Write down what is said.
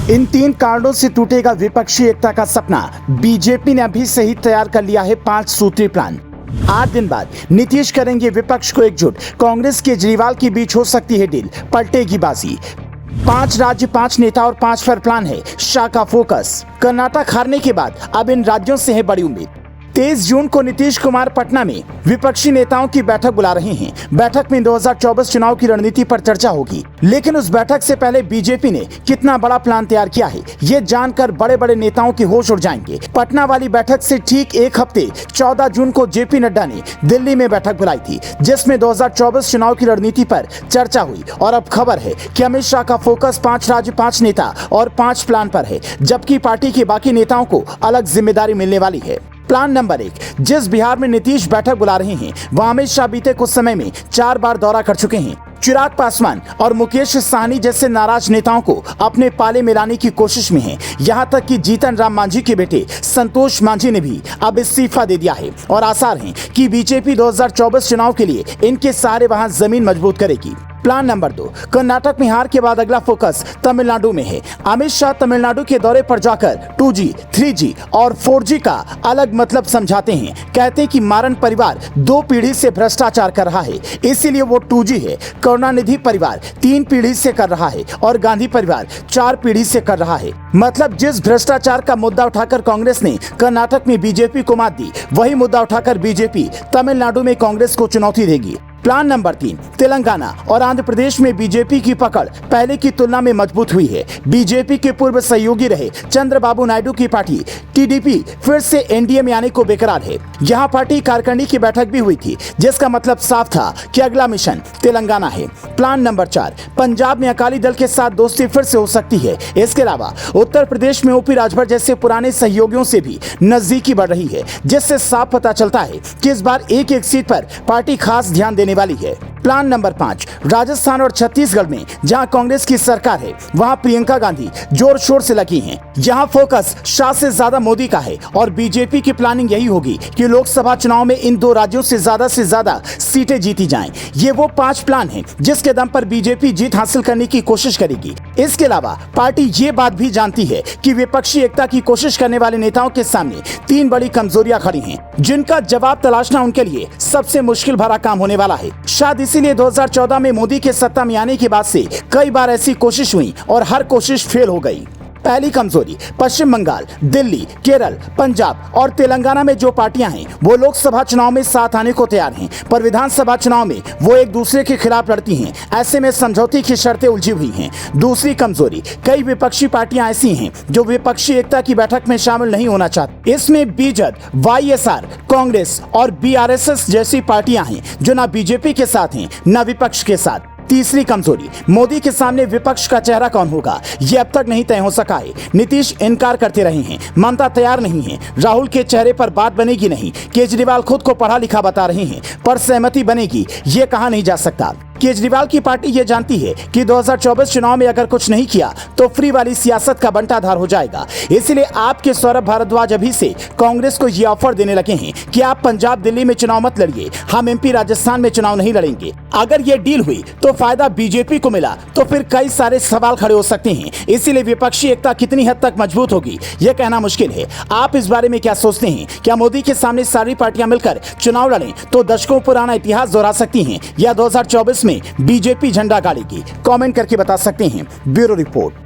इन 3 कारणों से टूटेगा विपक्षी एकता का सपना। बीजेपी ने अभी से ही तैयार कर लिया है 5 सूत्री प्लान। 8 दिन बाद नीतीश करेंगे विपक्ष को एकजुट। कांग्रेस केजरीवाल के बीच हो सकती है डील, पलटेगी बाजी। 5 राज्य, 5 नेता और 5 पर प्लान है शाह का फोकस। कर्नाटक हारने के बाद अब इन राज्यों से है बड़ी उम्मीद। 23 जून को नीतीश कुमार पटना में विपक्षी नेताओं की बैठक बुला रहे हैं। बैठक में 2024 चुनाव की रणनीति पर चर्चा होगी, लेकिन उस बैठक से पहले बीजेपी ने कितना बड़ा प्लान तैयार किया है, ये जानकर बड़े बड़े नेताओं के होश उड़ जाएंगे। पटना वाली बैठक से ठीक एक हफ्ते 14 जून को जेपी नड्डा ने दिल्ली में बैठक बुलाई थी, जिसमें 2024 चुनाव की रणनीति पर चर्चा हुई। और अब खबर है कि अमित शाह का फोकस 5 राज्य, 5 नेता और 5 प्लान पर है, जबकि पार्टी के बाकी नेताओं को अलग जिम्मेदारी मिलने वाली है। प्लान नंबर 1, जिस बिहार में नीतीश बैठक बुला रहे हैं, वहां अमित शाह बीते कुछ समय में 4 बार दौरा कर चुके हैं। चिराग पासवान और मुकेश साहनी जैसे नाराज नेताओं को अपने पाले में लाने की कोशिश में हैं। यहां तक कि जीतन राम मांझी के बेटे संतोष मांझी ने भी अब इस्तीफा दे दिया है और आसार हैं कि बीजेपी 2024 चुनाव के लिए इनके सहारे वहां जमीन मजबूत करेगी। प्लान नंबर 2, कर्नाटक में हार के बाद अगला फोकस तमिलनाडु में है। अमित शाह तमिलनाडु के दौरे पर जाकर 2G, 3G और 4G का अलग मतलब समझाते हैं। कहते हैं कि मारन परिवार 2 पीढ़ी से भ्रष्टाचार कर रहा है, इसीलिए वो 2G है। करुणानिधि परिवार 3 पीढ़ी से कर रहा है और गांधी परिवार 4 पीढ़ी से कर रहा है। मतलब जिस भ्रष्टाचार का मुद्दा उठाकर कांग्रेस ने कर्नाटक में बीजेपी को मात दी, वही मुद्दा उठाकर बीजेपी तमिलनाडु में कांग्रेस को चुनौती देगी। प्लान नंबर 3, तेलंगाना और आंध्र प्रदेश में बीजेपी की पकड़ पहले की तुलना में मजबूत हुई है। बीजेपी के पूर्व सहयोगी रहे चंद्रबाबू नायडू की पार्टी टीडीपी फिर से एनडीए में आने को बेकरार है। यहां पार्टी कार्यकारिणी की बैठक भी हुई थी, जिसका मतलब साफ था कि अगला मिशन तेलंगाना है। प्लान नंबर 4, पंजाब में अकाली दल के साथ दोस्ती फिर से हो सकती है। इसके अलावा उत्तर प्रदेश में ओपी राजभर जैसे पुराने सहयोगियों से भी नजदीकी बढ़ रही है, जिससे साफ पता चलता है कि इस बार एक सीट पर पार्टी खास ध्यान देने वाली है। प्लान नंबर 5, राजस्थान और छत्तीसगढ़ में जहां कांग्रेस की सरकार है, वहां प्रियंका गांधी जोर शोर से लगी हैं। यहां फोकस शाह से ज्यादा मोदी का है और बीजेपी की प्लानिंग यही होगी कि लोकसभा चुनाव में इन 2 राज्यों से ज्यादा सीटें जीती जाएं। ये वो 5 प्लान हैं जिसके दम पर बीजेपी जीत हासिल करने की कोशिश करेगी। इसके अलावा पार्टी ये बात भी जानती है कि विपक्षी एकता की कोशिश करने वाले नेताओं के सामने 3 बड़ी कमजोरियां खड़ी हैं, जिनका जवाब तलाशना उनके लिए सबसे मुश्किल भरा काम होने वाला है। शायद इसीलिए 2014 में मोदी के सत्ता में आने के बाद से कई बार ऐसी कोशिश हुई और हर कोशिश फेल हो गई। पहली कमजोरी, पश्चिम बंगाल, दिल्ली, केरल, पंजाब और तेलंगाना में जो पार्टियां हैं, वो लोकसभा चुनाव में साथ आने को तैयार हैं, पर विधानसभा चुनाव में वो एक दूसरे के खिलाफ लड़ती हैं। ऐसे में समझौते की शर्तें उलझी हुई हैं। दूसरी कमजोरी, कई विपक्षी पार्टियां ऐसी हैं जो विपक्षी एकता की बैठक में शामिल नहीं होना चाहती। इसमें बीजेड, वाईएसआर, कांग्रेस और बीआरएसएस जैसी पार्टियां हैं जो न बीजेपी के साथ हैं न विपक्ष के साथ। तीसरी कमजोरी, मोदी के सामने विपक्ष का चेहरा कौन होगा, ये अब तक नहीं तय हो सका है। नीतीश इनकार करते रहे हैं, ममता तैयार नहीं है, राहुल के चेहरे पर बात बनेगी नहीं, केजरीवाल खुद को पढ़ा लिखा बता रहे हैं, पर सहमति बनेगी ये कहा नहीं जा सकता। केजरीवाल की पार्टी ये जानती है कि 2024 चुनाव में अगर कुछ नहीं किया तो फ्री वाली सियासत का बंटाधार हो जाएगा। इसलिए आपके सौरभ भारद्वाज अभी से कांग्रेस को ये ऑफर देने लगे हैं कि आप पंजाब, दिल्ली में चुनाव मत लड़िए, हम एमपी, राजस्थान में चुनाव नहीं लड़ेंगे। अगर ये डील हुई तो फायदा बीजेपी को मिला, तो फिर कई सारे सवाल खड़े हो सकते हैं। इसीलिए विपक्षी एकता कितनी हद तक मजबूत होगी ये कहना मुश्किल है। आप इस बारे में क्या सोचते हैं? क्या मोदी के सामने सारी पार्टियां मिलकर चुनाव लड़ें तो दशकों पुराना इतिहास दोहरा सकती हैं, या 2024 में बीजेपी झंडा गाड़ेगी? कमेंट करके बता सकते हैं। Bureau report.